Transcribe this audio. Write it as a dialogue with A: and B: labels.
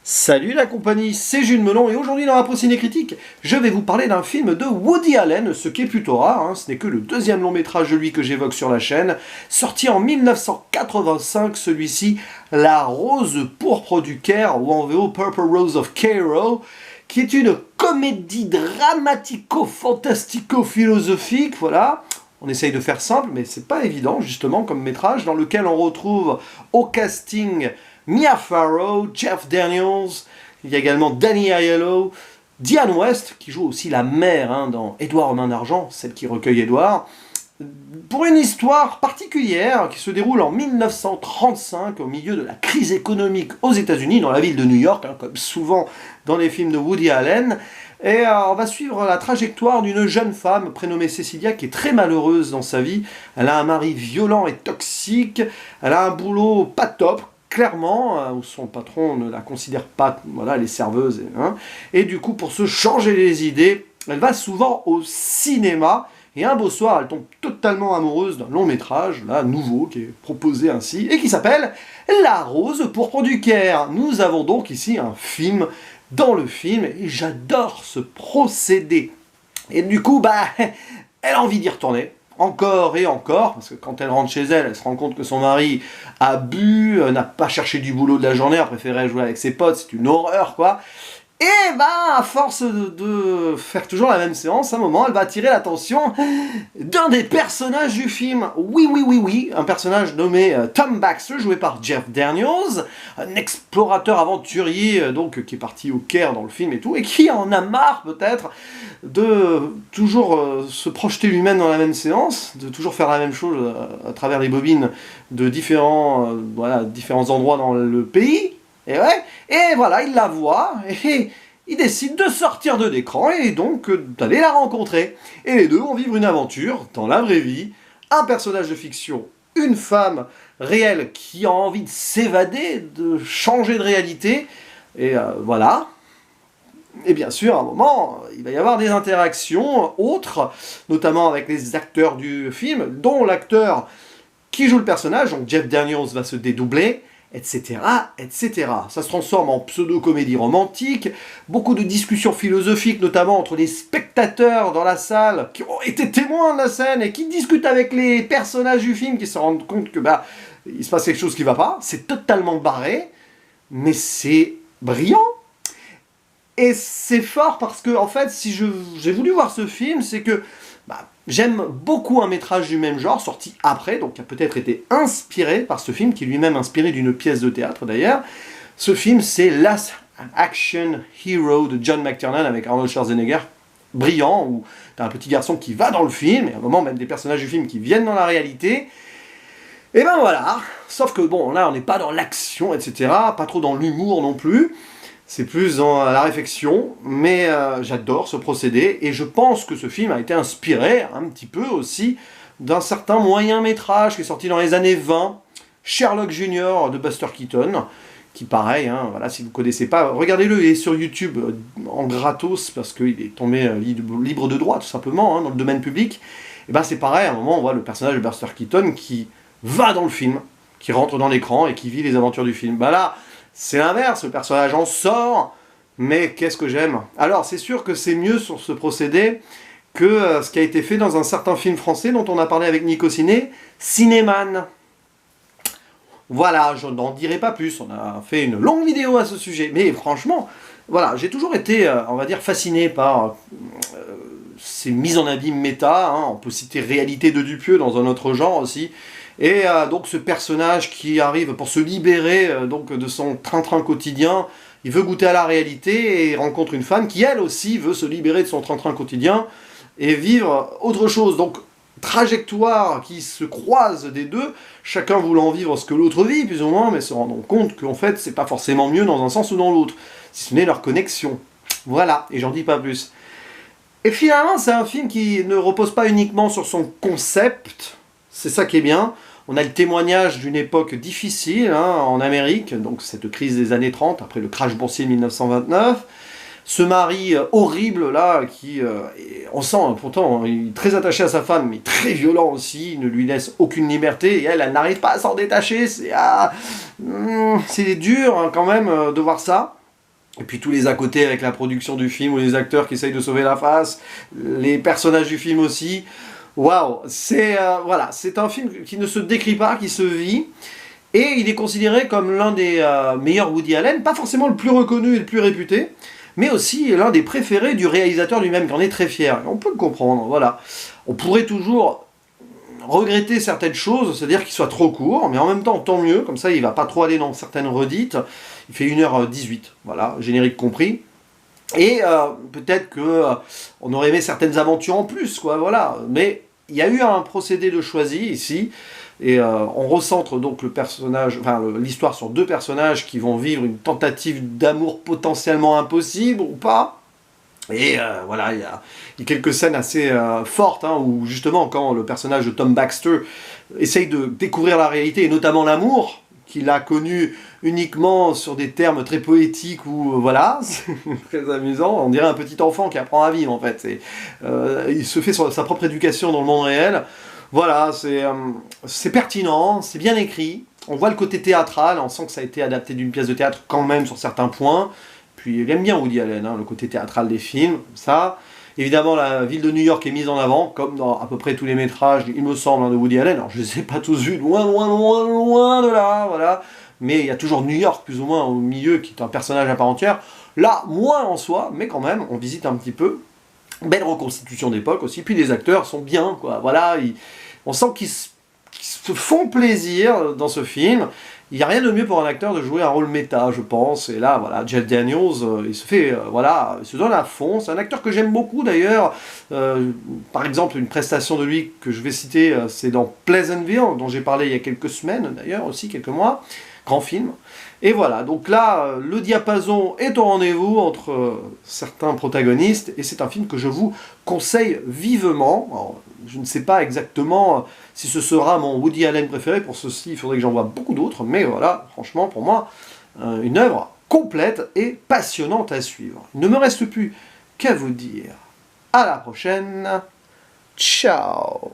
A: Salut la compagnie, c'est Jules Melon et aujourd'hui dans la Pro Ciné Critique, je vais vous parler d'un film de Woody Allen, ce qui est plutôt rare, ce n'est que le deuxième long métrage de lui que j'évoque sur la chaîne, sorti en 1985, celui-ci, La Rose pourpre du Caire, ou en VO Purple Rose of Cairo, qui est une comédie dramatico-fantastico-philosophique, voilà. On essaye de faire simple, mais c'est pas évident justement comme métrage, dans lequel on retrouve au casting Mia Farrow, Jeff Daniels, il y a également Danny Aiello, Diane West, qui joue aussi la mère dans Édouard aux mains d'argent, celle qui recueille Édouard, pour une histoire particulière qui se déroule en 1935, au milieu de la crise économique aux États-Unis, dans la ville de New York, comme souvent dans les films de Woody Allen. Et on va suivre la trajectoire d'une jeune femme prénommée Cecilia qui est très malheureuse dans sa vie. Elle a un mari violent et toxique, elle a un boulot pas top, clairement, où son patron ne la considère pas, voilà, elle est serveuse. Et du coup, pour se changer les idées, elle va souvent au cinéma. Et un beau soir, elle tombe totalement amoureuse d'un long métrage, là, nouveau, qui est proposé ainsi, et qui s'appelle La Rose pourpre du Caire. Nous avons donc ici un film dans le film, et j'adore ce procédé. Et du coup, elle a envie d'y retourner, encore et encore, parce que quand elle rentre chez elle, elle se rend compte que son mari a bu, n'a pas cherché du boulot de la journée, a préféré jouer avec ses potes, c'est une horreur, quoi. Et à force de faire toujours la même séance, à un moment, elle va attirer l'attention d'un des personnages du film. Oui, un personnage nommé Tom Baxter, joué par Jeff Daniels, un explorateur aventurier donc qui est parti au Caire dans le film et tout, et qui en a marre peut-être de toujours se projeter lui-même dans la même séance, de toujours faire la même chose à travers les bobines de différents endroits dans le pays. Et voilà, il la voit, et il décide de sortir de l'écran, et donc d'aller la rencontrer. Et les deux vont vivre une aventure dans la vraie vie, un personnage de fiction, une femme réelle qui a envie de s'évader, de changer de réalité, et voilà. Et bien sûr, à un moment, il va y avoir des interactions autres, notamment avec les acteurs du film, dont l'acteur qui joue le personnage, donc Jeff Daniels va se dédoubler, etc., etc. Ça se transforme en pseudo-comédie romantique, beaucoup de discussions philosophiques, notamment entre les spectateurs dans la salle, qui ont été témoins de la scène, et qui discutent avec les personnages du film, qui se rendent compte que, il se passe quelque chose qui va pas, c'est totalement barré, mais c'est brillant. Et c'est fort parce que, en fait, si j'ai voulu voir ce film, c'est que j'aime beaucoup un métrage du même genre, sorti après, donc qui a peut-être été inspiré par ce film, qui est lui-même inspiré d'une pièce de théâtre d'ailleurs. Ce film, c'est Last Action Hero de John McTiernan avec Arnold Schwarzenegger, brillant, où t'as un petit garçon qui va dans le film, et à un moment même des personnages du film qui viennent dans la réalité. Et voilà, sauf que là on n'est pas dans l'action, etc., pas trop dans l'humour non plus. C'est plus dans la réflexion, mais j'adore ce procédé, et je pense que ce film a été inspiré un petit peu aussi d'un certain moyen-métrage qui est sorti dans les années 20, Sherlock Junior de Buster Keaton, qui pareil, si vous ne connaissez pas, regardez-le, il est sur YouTube en gratos, parce qu'il est tombé libre de droit tout simplement, dans le domaine public. Et c'est pareil, à un moment on voit le personnage de Buster Keaton qui va dans le film, qui rentre dans l'écran et qui vit les aventures du film. Là, c'est l'inverse, le personnage en sort, mais qu'est-ce que j'aime. Alors, c'est sûr que c'est mieux sur ce procédé que ce qui a été fait dans un certain film français dont on a parlé avec Nico Ciné, Cinéman. Voilà, je n'en dirai pas plus, on a fait une longue vidéo à ce sujet, mais franchement, voilà, j'ai toujours été, on va dire, fasciné par ces mises en abîme méta, on peut citer Réalité de Dupieux dans un autre genre aussi. Et donc ce personnage qui arrive pour se libérer de son train-train quotidien, il veut goûter à la réalité et rencontre une femme qui elle aussi veut se libérer de son train-train quotidien et vivre autre chose. Donc trajectoire qui se croise des deux, chacun voulant vivre ce que l'autre vit plus ou moins, mais se rendant compte qu'en fait c'est pas forcément mieux dans un sens ou dans l'autre, si ce n'est leur connexion. Voilà, et j'en dis pas plus. Et finalement c'est un film qui ne repose pas uniquement sur son concept. C'est ça qui est bien. On a le témoignage d'une époque difficile en Amérique, donc cette crise des années 30, après le crash boursier de 1929. Ce mari horrible là, qui, on sent pourtant, il est très attaché à sa femme, mais très violent aussi, il ne lui laisse aucune liberté, et elle n'arrive pas à s'en détacher. C'est dur quand même de voir ça. Et puis tous les à côté avec la production du film ou les acteurs qui essayent de sauver la face, les personnages du film aussi. Waouh, c'est voilà, c'est un film qui ne se décrit pas, qui se vit. Et il est considéré comme l'un des meilleurs Woody Allen, pas forcément le plus reconnu et le plus réputé, mais aussi l'un des préférés du réalisateur lui-même, qui en est très fier. On peut le comprendre, voilà. On pourrait toujours regretter certaines choses, c'est-à-dire qu'il soit trop court, mais en même temps, tant mieux, comme ça il va pas trop aller dans certaines redites. Il fait 1h18, voilà, générique compris. Et peut-être que on aurait aimé certaines aventures en plus, quoi, voilà. Mais il y a eu un procédé de choisi ici, et on recentre donc le personnage, enfin l'histoire sur deux personnages qui vont vivre une tentative d'amour potentiellement impossible ou pas. Et voilà, il y a quelques scènes assez fortes, hein, où justement quand le personnage de Tom Baxter essaye de découvrir la réalité, et notamment l'amour, qu'il a connu uniquement sur des termes très poétiques, ou voilà, c'est très amusant, on dirait un petit enfant qui apprend à vivre en fait. Il se fait sa propre éducation dans le monde réel. Voilà, c'est pertinent, c'est bien écrit, on voit le côté théâtral, on sent que ça a été adapté d'une pièce de théâtre quand même sur certains points. Puis il aime bien Woody Allen, hein, le côté théâtral des films, ça. Évidemment, la ville de New York est mise en avant, comme dans à peu près tous les métrages, il me semble, hein, de Woody Allen. Alors je ne les ai pas tous vus, loin, loin, loin, loin de là, voilà. Mais il y a toujours New York, plus ou moins, au milieu, qui est un personnage à part entière. Là, moins en soi, mais quand même, on visite un petit peu. Belle reconstitution d'époque aussi. Puis les acteurs sont bien, quoi. Voilà, on sent qu'ils se font plaisir dans ce film. Il n'y a rien de mieux pour un acteur de jouer un rôle méta, je pense. Et là, voilà, Jeff Daniels, il se fait, voilà, il se donne à fond. C'est un acteur que j'aime beaucoup d'ailleurs. Par exemple, une prestation de lui que je vais citer, c'est dans Pleasantville, dont j'ai parlé il y a quelques semaines d'ailleurs, aussi quelques mois. Grand film. Et voilà, donc là, le diapason est au rendez-vous entre certains protagonistes, et c'est un film que je vous conseille vivement. Alors, je ne sais pas exactement si ce sera mon Woody Allen préféré, pour ceci il faudrait que j'en voie beaucoup d'autres, mais voilà, franchement pour moi, une œuvre complète et passionnante à suivre. Il ne me reste plus qu'à vous dire à la prochaine, ciao.